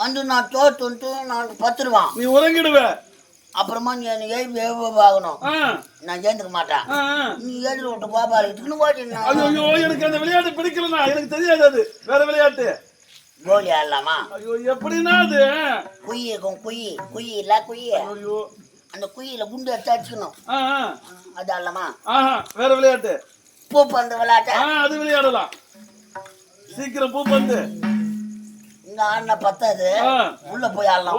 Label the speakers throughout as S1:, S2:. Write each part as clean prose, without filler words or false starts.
S1: வந்து நான் தோத்து நான் பத்துருவான்.
S2: நீ உறங்கிடுவ.
S1: அப்புறமா நீ எழுப்பி ஆகணும். நான் சேர்ந்துக்க மாட்டேன். நீ எழுதி விட்டு பாப்பா
S2: எனக்கு அந்த விளையாட்டு பிடிக்கலண்ணா. எனக்கு தெரியாது. அது வேற விளையாட்டு.
S1: கோலி ஆடலாமா?
S2: ஐயோ எப்படின்னா அது
S1: குயி இருக்கும். குயி இல்ல குயி. அந்த குயில குண்டு எடுத்து அடிச்சுக்கணும். அது ஆடலாமா?
S2: வேற விளையாட்டு.
S1: பூ பந்து விளையாட்டு.
S2: அது விளையாடலாம். சீக்கிரம் பூ பந்து.
S1: இங்க ஆடின பத்தாது. உள்ள போய் ஆடலாம்.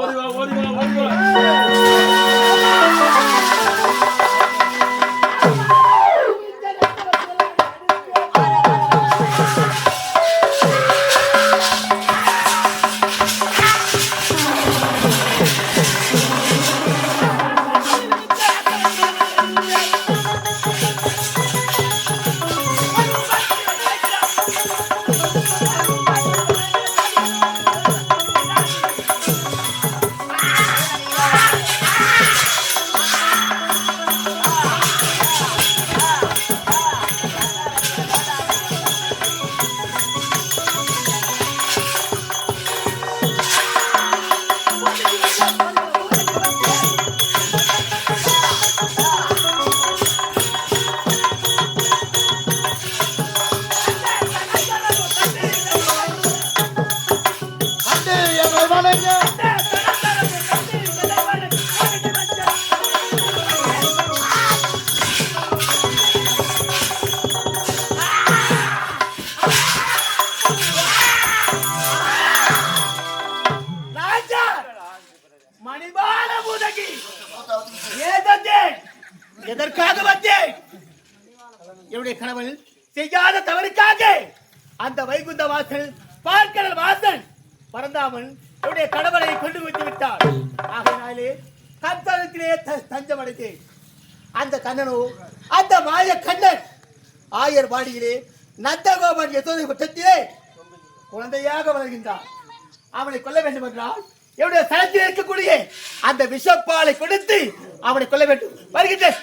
S3: எதற்காக வந்தேன்? என்னுடைய கணவன் செய்யாத தவறுக்காக அந்த வைகுந்த வாசல் பார்க்கடல் வாசன் பரந்தாமன் என்னுடைய கணவனை கொண்டு வந்து விட்டார். ஆகையினாலே கந்தளத்திலே தஞ்சம் அடைந்தேன். அந்த கண்ணனோ அந்த மாய கண்ணன் ஆயர் பாடியிலே நந்தகோபன் யசோதை குற்றத்திலே குழந்தையாக வளர்கின்றான். அவனை கொல்ல வேண்டும் என்றால் என்னுடைய தளத்தில் இருக்கக்கூடிய அந்த விஷப்பாலை கொடுத்து அவனை கொல்ல வேண்டும். வருகின்றேன்.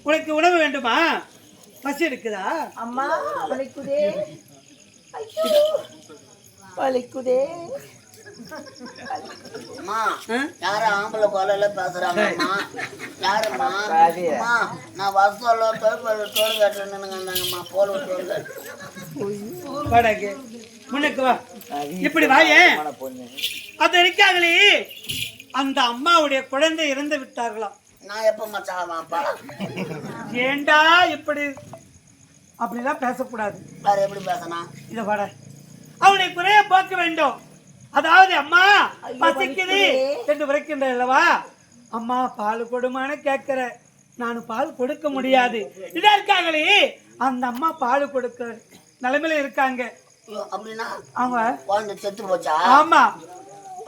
S3: உனக்கு உணவு வேண்டுமா? பசி இருக்குதா?
S4: அம்மா வலிக்குதே, வலிக்குதே.
S1: அம்மா யாரும் ஆம்பளை கொலையில பேசுறாங்கம்மா. யாரும்மா? நான் வருஷம்ல தோல் கட்டுறேன்னுங்கம்மா. போல
S3: வடக்கு முன்னுக்கு வா. இப்படி வாயே. அது இருக்காங்களே அந்த அம்மாவுடைய குழந்தை இறந்து விட்டார்களாம்.
S1: நான் எப்ப மச்சாவாப்பா?
S3: ஏண்டா இப்படி அப்படிலாம் பேசக்கூடாது.
S1: வேற எப்படி பேசணும்?
S3: இத வட அவனை குறைய போக்க வேண்டும். அதாவது அம்மா பசிக்குது என்று விரைக்கின்ற அல்லவா? அம்மா பால் கொடுமான்னு கேட்கிற. நான் பால் கொடுக்க முடியாது. இதற்காகவே அந்த அம்மா பால் கொடுக்க நிலைமையில இருக்காங்க.
S1: அப்படின்னா
S3: அவங்க
S1: குழந்தை செத்து போச்சா?
S3: ஆமா.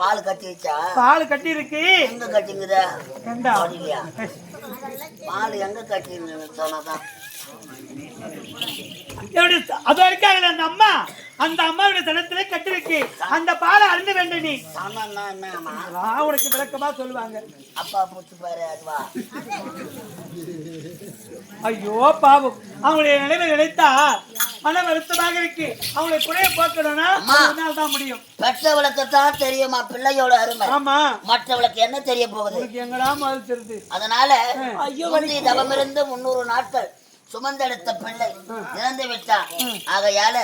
S1: பால் கட்டிச்சா?
S3: பால் கட்டி இருக்கு.
S1: எங்க கட்டிங்குத? பால் எங்க கட்டின்னு சொன்னதான்.
S3: அது இருக்காங்க அந்த அம்மா. அந்த அம்மாவுடைய தனத்திலே கட்டிருக்கு. அந்த பாலை அருந்து வேண்டும். நீ உனக்கு விளக்கமா சொல்லுவாங்க.
S1: அப்பா பூச்சி பாரு அதுவா?
S3: ஐயோ பாவம். அவங்களுடைய நிலைமை நினைத்தா மன வருத்தமாக இருக்கு. அவங்களை குறைய போக்கணும்னா தான் முடியும்.
S1: பெற்றவளுக்கு தான் தெரியுமா பிள்ளையோட அருமை.
S3: ஆமா.
S1: மற்றவளுக்கு என்ன தெரிய போகுது?
S3: எங்கடா மாதிரி தெரியுது.
S1: அதனால தவமிருந்து 300 நாட்கள் சுமந்தெடுத்த பிள்ளை இறந்து விட்டான். ஆகையால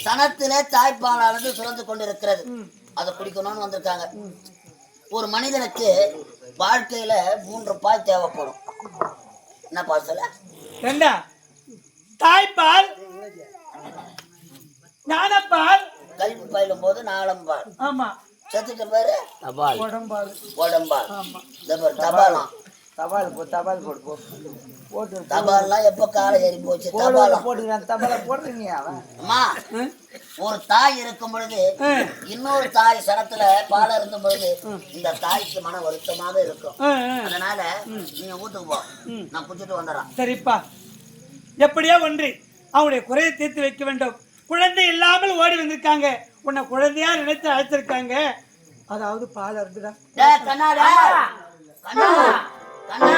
S1: சனத்திலே தாய்ப்பாலானது சுரந்து கொண்டிருக்கிறது. அதை குடிக்கணும்னு வந்திருக்காங்க. ஒரு மனிதனுக்கு வாழ்க்கையில 3 பால் தேவைப்படும். என்ன பால் சொல்ல?
S3: தாய்ப்பால், ஞானப்பால்,
S1: கல்வி பயிலும் போது 4 பால்.
S3: ஆமா.
S1: செத்துட்ட பேரு
S3: உடம்பால்.
S1: உடம்பால். தபாலாம்
S4: தபால் போடு போட்டு
S1: தபால்லாம் எப்ப காலை ஏறி போச்சு
S4: போடுறத
S1: தபாலம்
S4: போட்டுக்கிறான் தபால போடுறீங்க அவன்
S1: அம்மா ஒரு தாய் இருக்கும் பொழுது இன்னொரு தாய் சரத்துல பால் இருக்கும் பொழுது இந்த தாய்க்கு மன வருத்தமாக இருக்கும். அதனால நீங்க வீட்டுக்கு போ, நான் குடிச்சிட்டு வந்துடுறேன்.
S5: சரிப்பா, எப்படியா ஒன்று அவனுடைய குறையை தீர்த்து வைக்க வேண்டும். குழந்தை இல்லாமல் ஓடி வந்திருக்காங்க, உன்னை குழந்தையா நினைத்து அழைச்சிருக்காங்க. அதாவது பால் இருந்துடா.
S1: டேய் கண்ணாடா, கண்ணா கண்ணா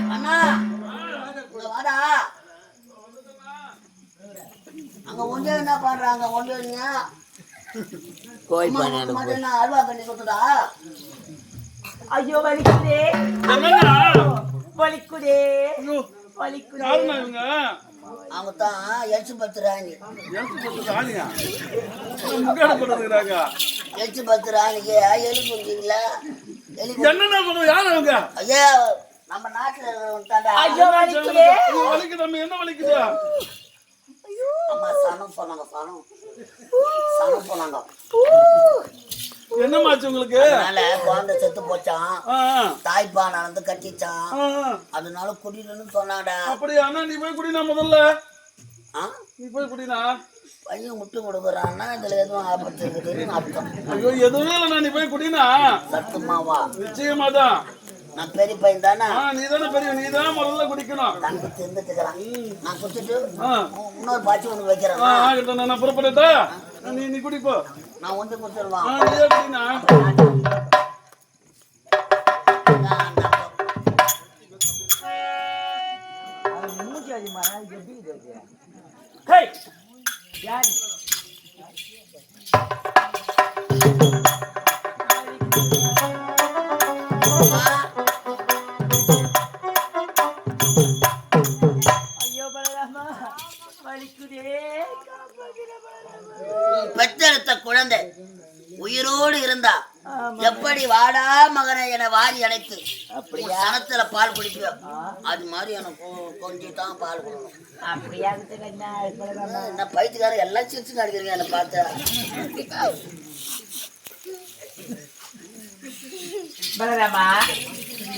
S1: கண்ணா, இங்க வாடா. அங்க ஒன்றே என்ன பண்றாங்க? ஒன்றே கோயில் பண்ண அல்வா கண்ணி கொடுத்துடா.
S4: ஐயோ வலிக்குதே
S2: என்னண்ணா?
S4: வலிக்குதே
S2: ஐயோ,
S4: வலிக்குதே.
S2: யாருண்ணா இவங்க?
S1: அவங்க தான் எலிச்சு பத்து ராணி.
S2: எனக்கு போட்டு ஆளியா? முக்காடு போட்டுருக்காங்க.
S1: எலிச்சு பத்து ராணிக்கு எலி குடிச்சிங்களா? எலி
S2: என்னண்ணா சொல்லுங்க, யாரு அவங்க?
S1: ஐயா நம்ம நாட்டுல இருக்கிறவங்க
S4: ஐயோ வலிக்குதே.
S2: ஐயோ, வலிக்குது அம்மா, என்ன வலிக்குது?
S1: அம்மா சனம் போனாங்க, சனம் போனாங்க.
S2: என்னமாச்சு உங்களுக்கு?
S1: அதனால குழந்தை செத்து போச்சான்,
S2: ஆ,
S1: தாய்ப்பானை வந்து கட்டிச்சான்,
S2: ஆ,
S1: அதனால குடின்னு சொன்னாடா.
S2: அப்படியா? அண்ணா நீ போய் குடினா முதல்ல,
S1: ஆ?
S2: நீ போய் குடினா.
S1: பையன் முட்டு கொடுக்குறான்னா இதுல எதுவும் ஆபத்து இருக்குதுன்னு அர்த்தம்.
S2: ஐயோ, எதுவுமே இல்லைண்ணா, நீ போய் குடினா.
S1: சத்துமாவா?
S2: நிச்சயமாதான்.
S1: நான் பெரிய பையன் தானே,
S2: நீ தானே பெரிய, நீ தான் முதல்ல குடிக்கணும்.
S1: தங்கி தின்னுட்டுக்கிறான். நான் குடிச்சிட்டு
S2: ஆ,
S1: இன்னொரு பாய்ச்சி ஒண்ணு வைக்கிறேன்.
S2: ஆகட்டும், நான் புறப்படட்டா? நீ குடிப்போ.
S1: நான் ஒன்று குடிச்சிருவான்.
S2: நீயே குடினா.
S4: மூச்சு அதிகமா எப்படி இருக்கு?
S5: ஹேய்,
S4: யாரு ஐயோ பலராமா வலிக்குதே.
S1: பெற்றெடுத்த குழந்தை உயிரோடு இருந்தா எப்படி வாடா மகனை என வாரி அணைத்து அப்படியா சனத்துல பால் குடிப்போம், அது மாதிரி எனக்கு கொஞ்சம் தான் பால் கொடுக்கணும்.
S4: அப்படியா பலராமா?
S1: என்ன பைத்தியக்காரன் எல்லாம் சிரிச்சு காணிக்கிறீங்க என்ன பார்த்தா?
S4: பலராமா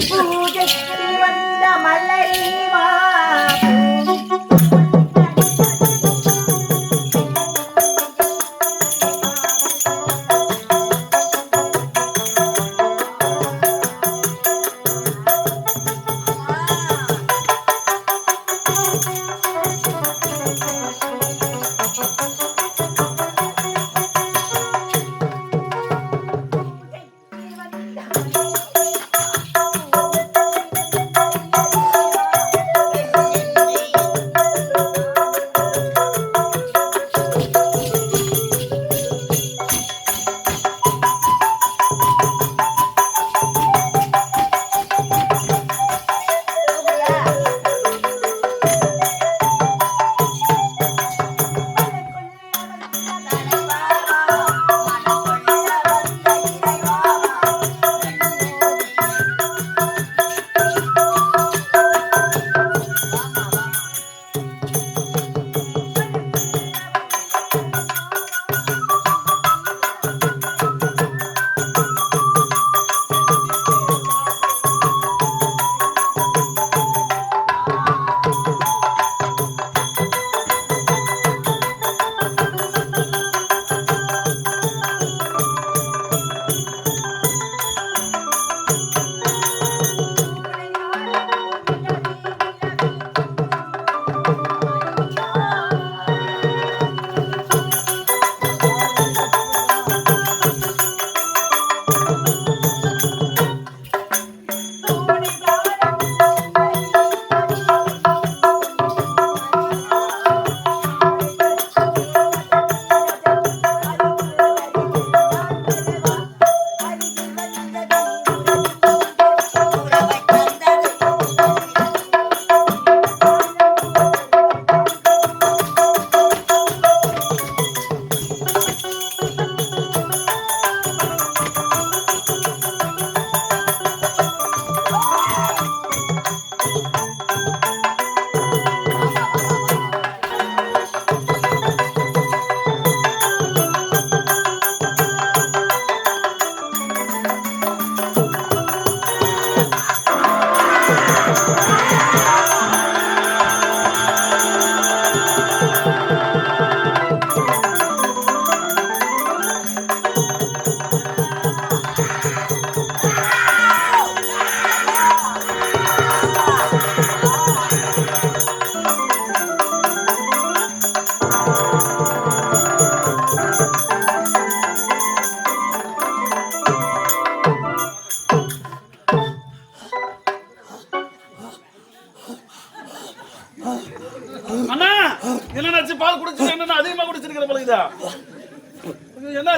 S4: பூஜைக்கு வந்த மல்லைவா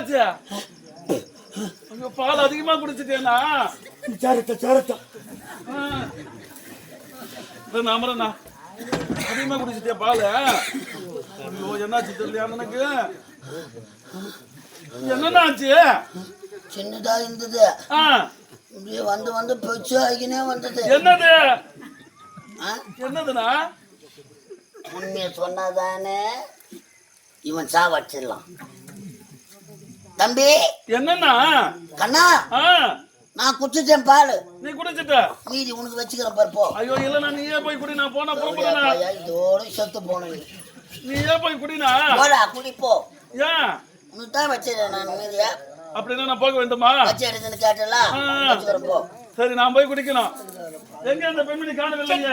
S2: என்னாச்சு? ஐயோ, பால் அதிகமா குடிச்சிட்டேனா?
S5: சேரத்தா
S2: நம்புறேண்ணா, அதிகமா குடிச்சிட்டியா பால்? ஐயோ, என்னாச்சு தெரியலையா எனக்கு? என்னென்ன ஆச்சு?
S1: சின்னதா இருந்தது, இப்படியே வந்து வந்து பெருசு ஆகினே வந்தது.
S2: என்னது?
S1: ஆ?
S2: என்னதுண்ணா?
S1: உண்மையை சொன்னாதானே இவன் சாவச்சிடலாம். தம்பி
S2: என்னண்ணா?
S1: கண்ணா, நான் குடிச்சிட்டேன் பால்.
S2: நீ குடிச்சிட்ட?
S1: மீதி உனக்கு வச்சுக்கிறேன் பாரு, போ.
S2: ஐயோ இல்லண்ணா, நீயே போய் குடி. நான் போனா போறேண்ணா.
S1: இதோட செத்து போனேன்.
S2: நீயே போய் குடினா?
S1: போடா, குடிப்போ.
S2: ஏன்?
S1: உனக்கு தான் வச்சிருக்கேன் நான் மீதியா.
S2: அப்படின்னா நான் போக வேண்டுமா?
S1: வச்சு எடுத்துன்னு கேட்டலாம், வச்சுக்கிறேன் போ.
S2: சரி, நான் போய் குடிக்கணும். எங்க அந்த பெண்மணி காணவில்லைங்க?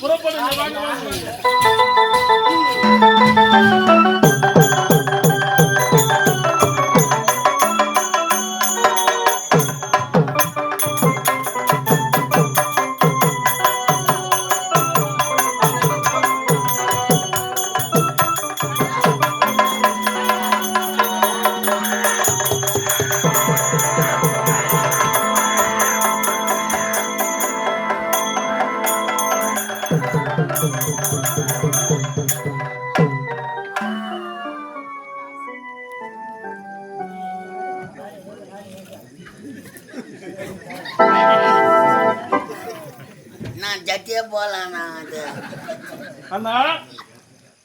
S2: புறப்படுங்க, வாங்க வாங்க.
S1: நான் ஜட்டியே போலாம். அது
S2: அண்ணா,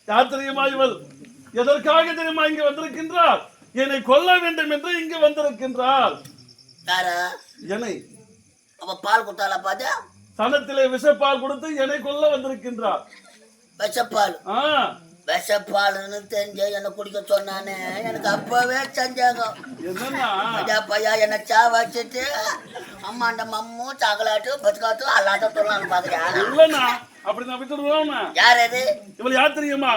S2: யார் தெரியுமா இவள்? எதற்காக தெரியுமா இங்க வந்திருக்கின்றாள்? என்னை கொல்ல வேண்டும் என்று இங்கு வந்திருக்கின்றாள்.
S1: யாரா?
S2: என்னை
S1: அப்ப பால் கொடுத்தாலா பாத்தா?
S2: சனத்திலே விஷப்பால் கொடுத்து என்னை கொல்ல வந்திருக்கின்றாள்.
S1: விஷப்பால்? விஷப்பால்னு தெரிஞ்ச என்ன குடிக்க சொன்னானே, எனக்கு அப்பவே சந்தேகம்.
S2: என்னன்னா
S1: பையா என்ன சா வச்சுட்டு அம்மாண்ட மம்மு சாக்கலாட்டு பச்சுக்காட்டு அல்லாட்ட சொல்லலாம்னு பாக்குறியா?
S2: இல்லண்ணா, அப்படி நான் விட்டுடுவோம்.
S1: யார் அது?
S2: இவள் யார் தெரியுமா?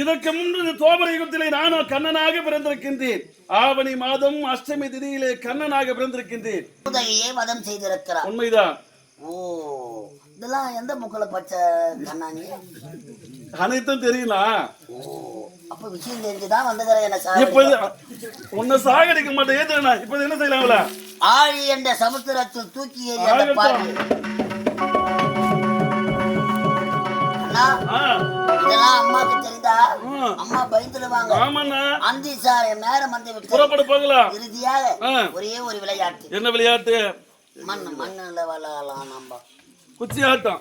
S2: இதற்கு முன்பு தோபர யுகத்திலே நானும் கண்ணனாக பிறந்திருக்கின்றேன். ஆவணி மாதம் அஷ்டமி திதியிலே கண்ணனாக பிறந்திருக்கின்றேன்.
S1: உதகையே வதம் செய்திருக்கிறார்.
S2: உண்மைதான்.
S1: ஓ, இதெல்லாம் எந்த முக்கல பச்சை கண்ணாணி?
S2: அனைத்தும் தெரியலா?
S1: ஓ, அப்ப விஷயம் தெரிஞ்சுதான் வந்துக்கிறேன். என்ன
S2: இப்போது உன்னை சாகடிக்க மாட்டேன். ஏன் இப்ப என்ன செய்யலாம்ல?
S1: ஆழி என்ற சமுத்திரத்தில் தூக்கி எறிய பாடி. இதெல்லாம் அம்மாக்கு தெரிந்தா அம்மா பயந்துடுவாங்க. அந்தி சார் நேரம் வந்து
S2: புறப்பட போகலாம்.
S1: இறுதியாக ஒரே ஒரு விளையாட்டு.
S2: என்ன விளையாட்டு?
S1: மண்ணுல விளையாடலாம். நம்ம
S2: குச்சி ஆட்டம்.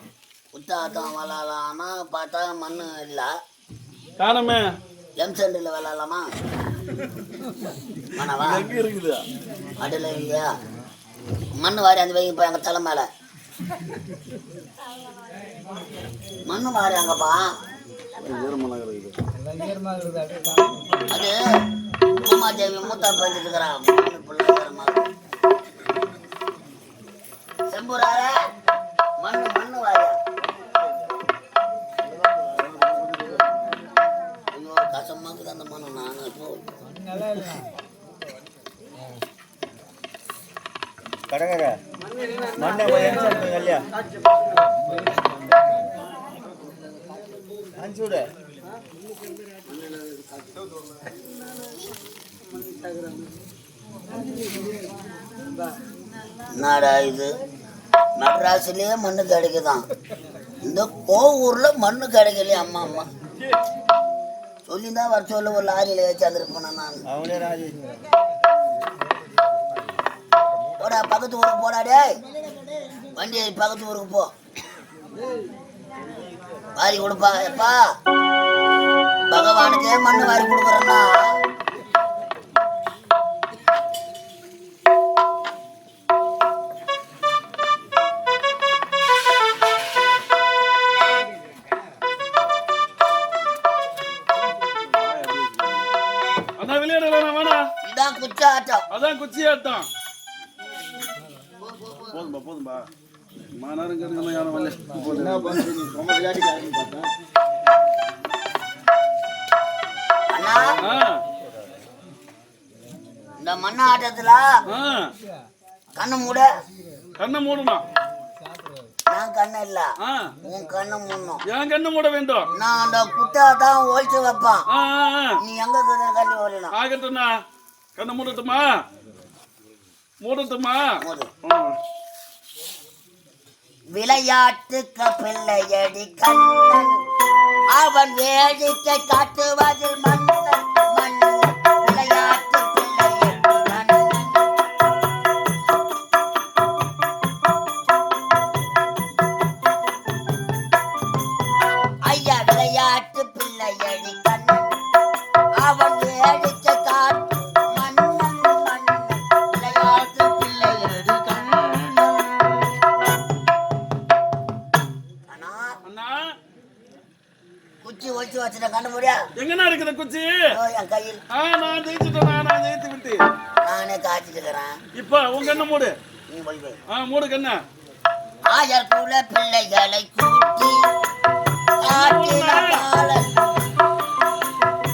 S1: குத்தாட்டம் விளையாடலாம்னா பார்த்தா மண்ணு இல்ல
S2: காணமே.
S1: எம்சென்ட்ல விளையாடலாமா? மனவா
S2: எங்க இருக்குது?
S1: அடல இல்லையா? மண்ணு வாரி அந்த வைங்க எங்க தலை மேல மண்ணு வாரி அங்கப்பா. அது பூமாதேவி மூத்தா பண்ணிட்டு இருக்கிறான். செம்பூரார மண்ணு மண்ணு வாரியா? ஐயோ, கசமாக்குது அந்த மண்ணு. நானு
S3: கடகர மண்ணை இல்லையா அஞ்சூட
S1: என்னடா இது? மெட்ராஸ்லயே மண்ணு கிடைக்குதான், இந்த கோவூர்ல மண்ணு கிடைக்கலையே. அம்மா அம்மா சொல்லிதான் வர சொல்ல ஒரு லாரியில ஏச்சாந்துருப்பேன் நான். போடா, பக்கத்து ஊருக்கு போடா. டேய், வண்டி பக்கத்து ஊருக்கு போ. வாரி கொடுப்பா. எப்பா பகவானுக்கே மண்ணு வாரி கொடுக்குறேன்னா
S2: அண்ணா விளையாடலாம் வேணா.
S1: இதான் குச்சி ஆட்டம்.
S2: அதான் குச்சி ஆட்டம். போதும்பா போதும்பா. மாநாருங்க யாரும் வரல.
S1: அண்ணா இந்த மண்ண ஆட்டத்துல கண்ணு மூட.
S2: கண்ணை மூடணும்.
S1: நான் கண்ணு இல்ல, உன் கண்ணு மூடணும்.
S2: என் கண்ணு மூட வேண்டும்.
S1: நான் அந்த குட்டை தான் ஒழிச்சு வைப்பான். நீ எங்க கண்ணு ஓடணும்.
S2: ஆகட்டும்ண்ணா. கண்ணை மூடட்டுமா? மூடட்டுமா?
S1: விளையாட்டுக்கு பிள்ளையடி கண்ணன், அவன் வேடிக்கை காட்டுவதில் மன்னன். மன்னன் விளையாட்டு பிள்ளையடி கண்ணன். ஐயா விளையாட்டு பிள்ளையடி கண்ணன், அவன் வேடிக்கை காட்டு மன்னன். மன்னன் விளையாட்டு பிள்ளையடி கண்ணன்.
S2: அண்ணா
S1: குச்சி ஒழிச்சு வச்சுட்ட கண்ணு முடியா?
S2: எங்கண்ணா இருக்குது குச்சி?
S1: என் கையில்.
S2: நான் ஜெயிச்சுட்டேன். நான் ஜெயித்து விட்டு
S1: நானே காய்ச்சிட்டு இருக்கிறேன்.
S2: இப்ப உங்க கண்ணை மூடு.
S1: நீ போய் போய்.
S2: மூடு கண்ணை.
S1: ஆயர் குல பிள்ளைகளை கூட்டி ஆட்டின பாலன்.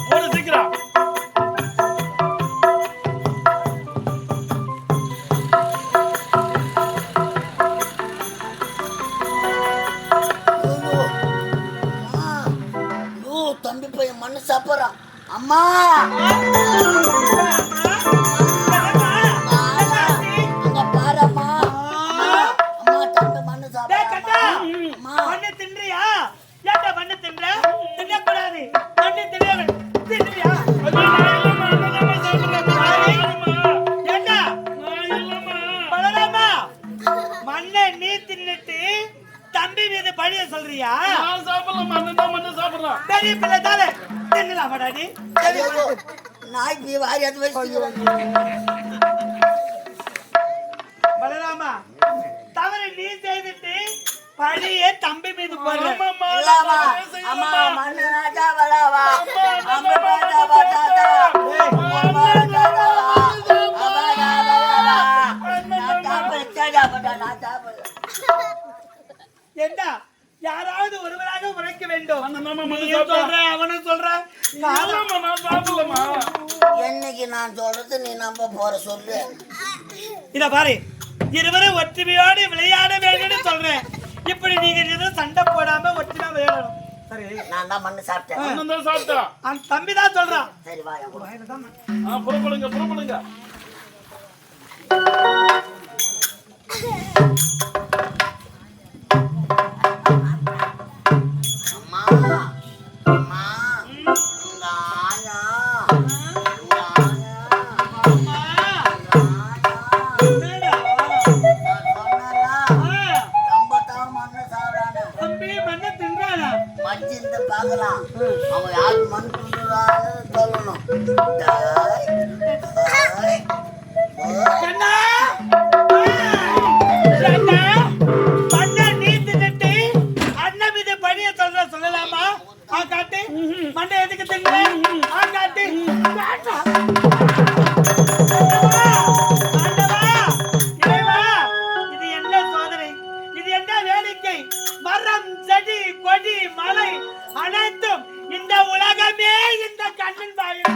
S2: மூடு சீக்கிரம்.
S1: தம்பி பையன் மண்ணு சாப்பிடுறான். அம்மா அங்க பாரம்மா. அம்மா தம்பி மண்ணு சாப்பிடுறான்.
S5: மண்ணு தின்றியா? ஏன்டா மண்ணு தின்ற? தின்னக்கூடாது. மண்ணு தின்றியா? ஏண்டா பலராமா, மண்ணை நீ தின்னுட்டு தம்பி மீது பழிய சொல்றியா?
S2: நான் சாப்பிடலாமா? அண்ணன் மண்ணு சாப்பிடுறான்.
S5: பெரிய பிள்ளை தானே, தின்னலாமாடா நீ?
S1: நாய்க்கு வாரி அது வச்சு.
S5: பலராமா, தவறு நீ செய்துட்டு பழிய தம்பி மீது போடுற.
S1: இல்லாமா அம்மா மண்ணு நாட்டா வளாவா. அம்மா பாட்டா பாட்டாட்டா. அம்மா நாட்டா
S5: ஏண்டா யாராவது ஒருவராக உரைக்க வேண்டும்.
S2: அண்ணன் மண்ணு
S5: நீயும் சொல்ற, அவனும் சொல்றான்.
S2: சாப்பிடலாமா? நான் சாப்பிடலாமா?
S1: என்னைக்கு நான் சொல்றது நீ நம்ப போற சொல்லு.
S5: இத பாரு, இருவரும் ஒற்றுமையோடு விளையாட வேண்டும்னு சொல்றேன். இப்படி நீங்க எதுவும் சண்டை போடாம ஒற்றுமையா விளையாடணும். சரி,
S1: நான் தான் மண்ணு சாப்பிட்டேன்.
S2: அண்ணன் தான் சாப்பிட்டான்.
S5: அந்த தம்பி தான் சொல்றான்.
S1: சரி வா என் கூட.
S2: புறப்படுங்க புறப்படுங்க.
S1: அம்மா அம்மா உங்க ஆயா உங்க ஆயா
S5: அம்மா, என்னடா? தம்பி மண்ணை தின்றானா?
S1: மச்சிந்து பார்க்கலாம். அவன் யாரு மண் துண்டுறான்னு சொல்லணும். டாய், டாய்,
S5: கண்ணா! கண்ணா! மண்ணை நீ தின்னுட்டு அண்ணன் மீது பழிய சொல்லலாமா? காட்டு. மண்ணை எதுக்கு தின்ன? காட்டு. காட்டா. இது என்ன சோதனை? இது என்ன வேடிக்கை? மரம், செடி, கொடி, மலை அனைத்தும் இந்த உலகமே இந்த கண்ணின் வாயில்.